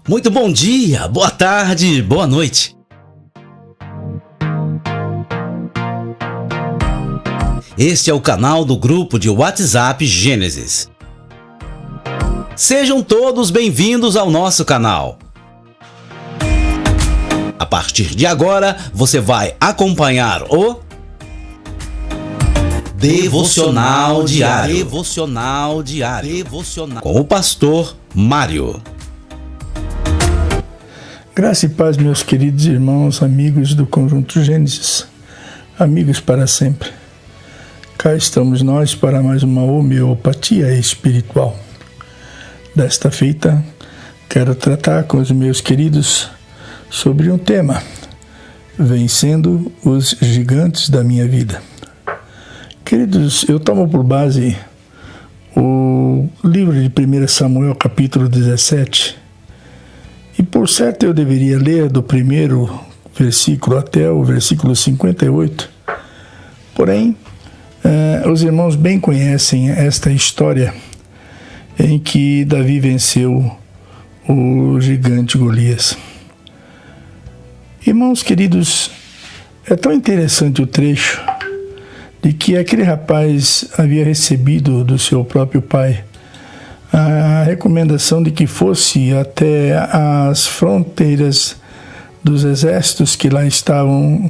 Muito bom dia, boa tarde, boa noite. Este é o canal do grupo de WhatsApp Gênesis. Sejam todos bem-vindos ao nosso canal. A partir de agora, você vai acompanhar o Devocional Diário. Com o pastor Mário. Graça e paz, meus queridos irmãos, amigos do Conjunto Gênesis, amigos para sempre. Cá estamos nós para mais uma homeopatia espiritual. Desta feita, quero tratar com os meus queridos sobre um tema: vencendo os gigantes da minha vida. Queridos, eu tomo por base o livro de 1 Samuel, capítulo 17, e por certo eu deveria ler do primeiro versículo até o versículo 58, porém, os irmãos bem conhecem esta história em que Davi venceu o gigante Golias. Irmãos queridos, é tão interessante o trecho de que aquele rapaz havia recebido do seu próprio pai a recomendação de que fosse até as fronteiras dos exércitos que lá estavam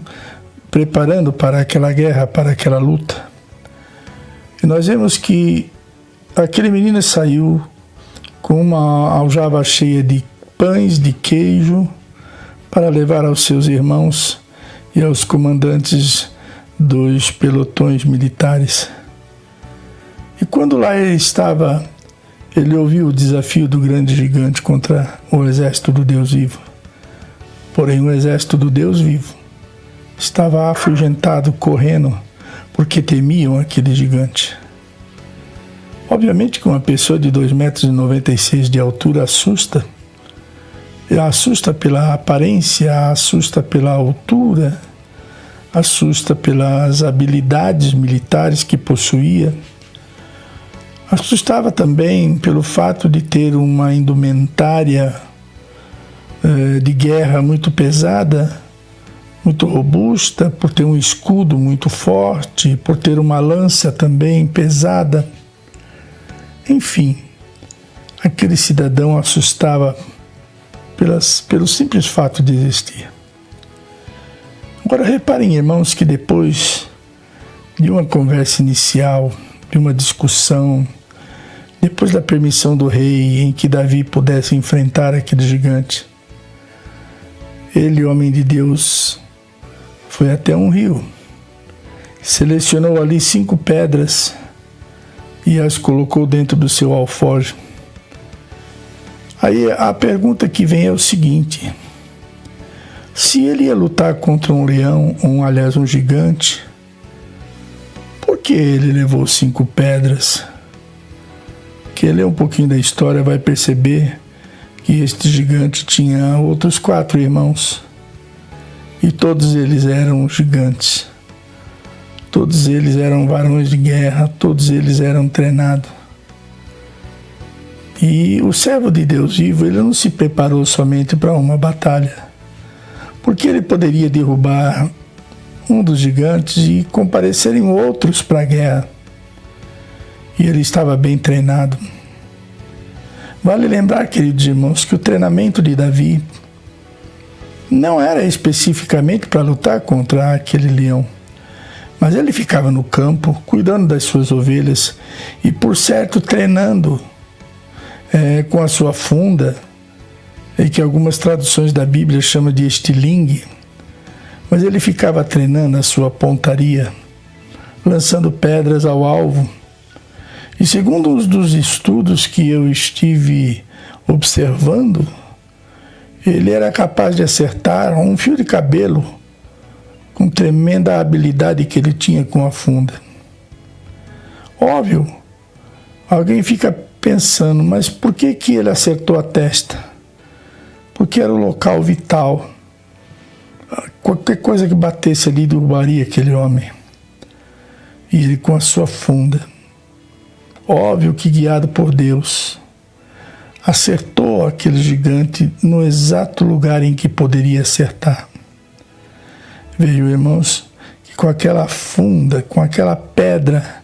preparando para aquela guerra, para aquela luta. E nós vemos que aquele menino saiu com uma aljava cheia de pães, de queijo, para levar aos seus irmãos e aos comandantes dos pelotões militares. E quando lá ele estava, ele ouviu o desafio do grande gigante contra o exército do Deus vivo. Porém, o exército do Deus vivo estava afugentado, correndo, porque temiam aquele gigante. Obviamente que uma pessoa de 2,96 m de altura assusta. Assusta pela aparência, assusta pela altura, assusta pelas habilidades militares que possuía. Assustava também pelo fato de ter uma indumentária de guerra muito pesada, muito robusta, por ter um escudo muito forte, por ter uma lança também pesada. Enfim, aquele cidadão assustava pelo simples fato de existir. Agora reparem, irmãos, que depois de uma conversa inicial, de uma discussão, depois da permissão do rei em que Davi pudesse enfrentar aquele gigante, ele, homem de Deus, foi até um rio, selecionou ali 5 pedras e as colocou dentro do seu alforje. Aí a pergunta que vem é o seguinte: se ele ia lutar contra um leão, aliás, um gigante, por que ele levou 5 pedras? Quem lê um pouquinho da história vai perceber que este gigante tinha outros 4 irmãos, e todos eles eram gigantes, todos eles eram varões de guerra, todos eles eram treinados. E o servo de Deus vivo, ele não se preparou somente para uma batalha, porque ele poderia derrubar um dos gigantes e comparecerem outros para a guerra. E ele estava bem treinado. Vale lembrar, queridos irmãos, que o treinamento de Davi não era especificamente para lutar contra aquele leão, mas ele ficava no campo, cuidando das suas ovelhas e, por certo, treinando com a sua funda, e que algumas traduções da Bíblia chamam de estilingue, mas ele ficava treinando a sua pontaria, lançando pedras ao alvo. E segundo um dos estudos que eu estive observando, ele era capaz de acertar um fio de cabelo com tremenda habilidade que ele tinha com a funda. Óbvio, alguém fica pensando, mas por que ele acertou a testa? Porque era o local vital. Qualquer coisa que batesse ali derrubaria aquele homem. E ele com a sua funda. Óbvio que guiado por Deus, acertou aquele gigante no exato lugar em que poderia acertar. Vejo, irmãos, que com aquela funda, com aquela pedra,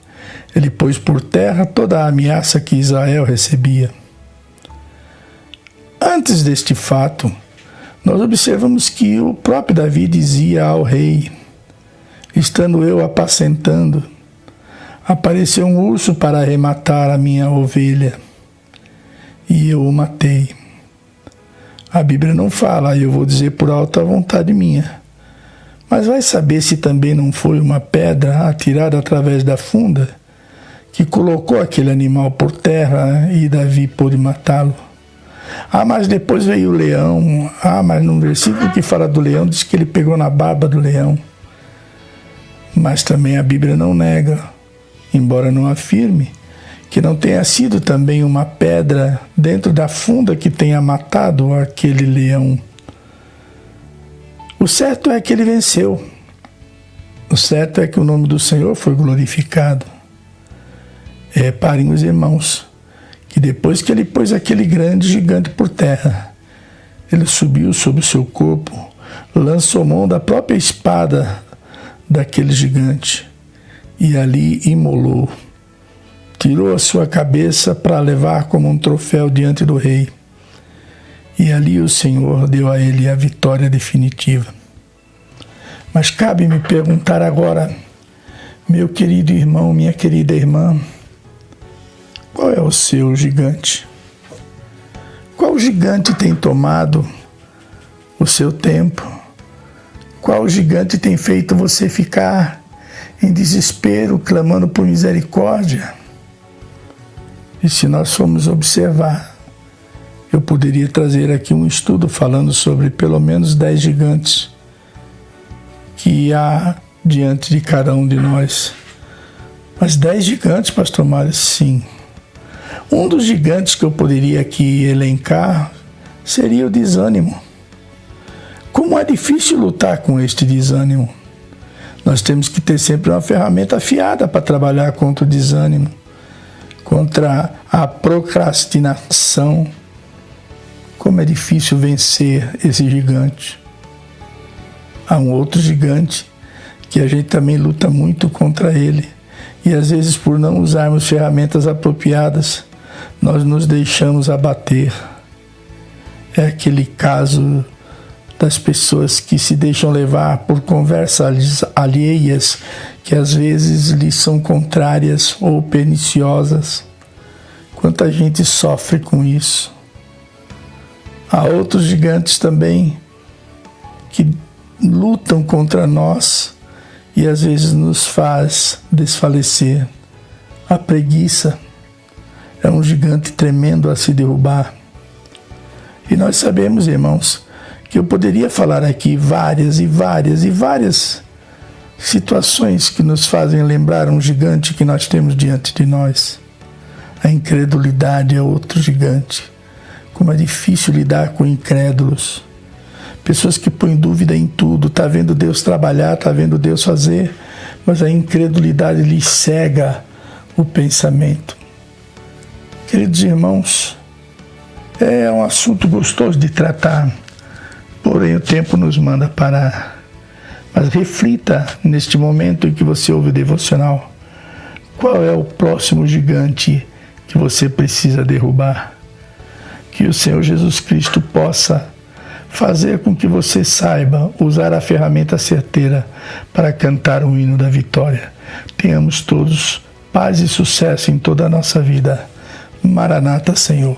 ele pôs por terra toda a ameaça que Israel recebia. Antes deste fato, nós observamos que o próprio Davi dizia ao rei: estando eu apacentando, apareceu um urso para arrematar a minha ovelha, e eu o matei. A Bíblia não fala, eu vou dizer por alta vontade minha. Mas vai saber se também não foi uma pedra atirada através da funda que colocou aquele animal por terra e Davi pôde matá-lo. Mas depois veio o leão. Mas no versículo que fala do leão, diz que ele pegou na barba do leão. Mas também a Bíblia não nega, embora não afirme, que não tenha sido também uma pedra dentro da funda que tenha matado aquele leão. O certo é que ele venceu. O certo é que o nome do Senhor foi glorificado. Reparem os irmãos, que depois que ele pôs aquele grande gigante por terra, ele subiu sobre o seu corpo, lançou mão da própria espada daquele gigante e ali imolou. Tirou a sua cabeça para levar como um troféu diante do rei. E ali o Senhor deu a ele a vitória definitiva. Mas cabe-me perguntar agora, meu querido irmão, minha querida irmã, qual é o seu gigante? Qual gigante tem tomado o seu tempo? Qual gigante tem feito você ficar em desespero, clamando por misericórdia? E se nós formos observar, eu poderia trazer aqui um estudo falando sobre pelo menos 10 gigantes que há diante de cada um de nós. Mas 10 gigantes, pastor Mário, sim. Um dos gigantes que eu poderia aqui elencar seria o desânimo. Como é difícil lutar com este desânimo. Nós temos que ter sempre uma ferramenta afiada para trabalhar contra o desânimo, contra a procrastinação. Como é difícil vencer esse gigante. Há um outro gigante que a gente também luta muito contra ele. E às vezes, por não usarmos ferramentas apropriadas, nós nos deixamos abater. É aquele caso das pessoas que se deixam levar por conversas alheias, que às vezes lhes são contrárias ou perniciosas. Quanta gente sofre com isso. Há outros gigantes também que lutam contra nós e às vezes nos faz desfalecer. A preguiça é um gigante tremendo a se derrubar. E nós sabemos, irmãos, que eu poderia falar aqui várias situações que nos fazem lembrar um gigante que nós temos diante de nós. A incredulidade é outro gigante. Como é difícil lidar com incrédulos. Pessoas que põem dúvida em tudo, está vendo Deus trabalhar, está vendo Deus fazer, mas a incredulidade lhe cega o pensamento. Queridos irmãos, é um assunto gostoso de tratar, porém o tempo nos manda parar. Mas reflita neste momento em que você ouve o devocional. Qual é o próximo gigante que você precisa derrubar? Que o Senhor Jesus Cristo possa fazer com que você saiba usar a ferramenta certeira para cantar o hino da vitória. Tenhamos todos paz e sucesso em toda a nossa vida. Maranata, Senhor.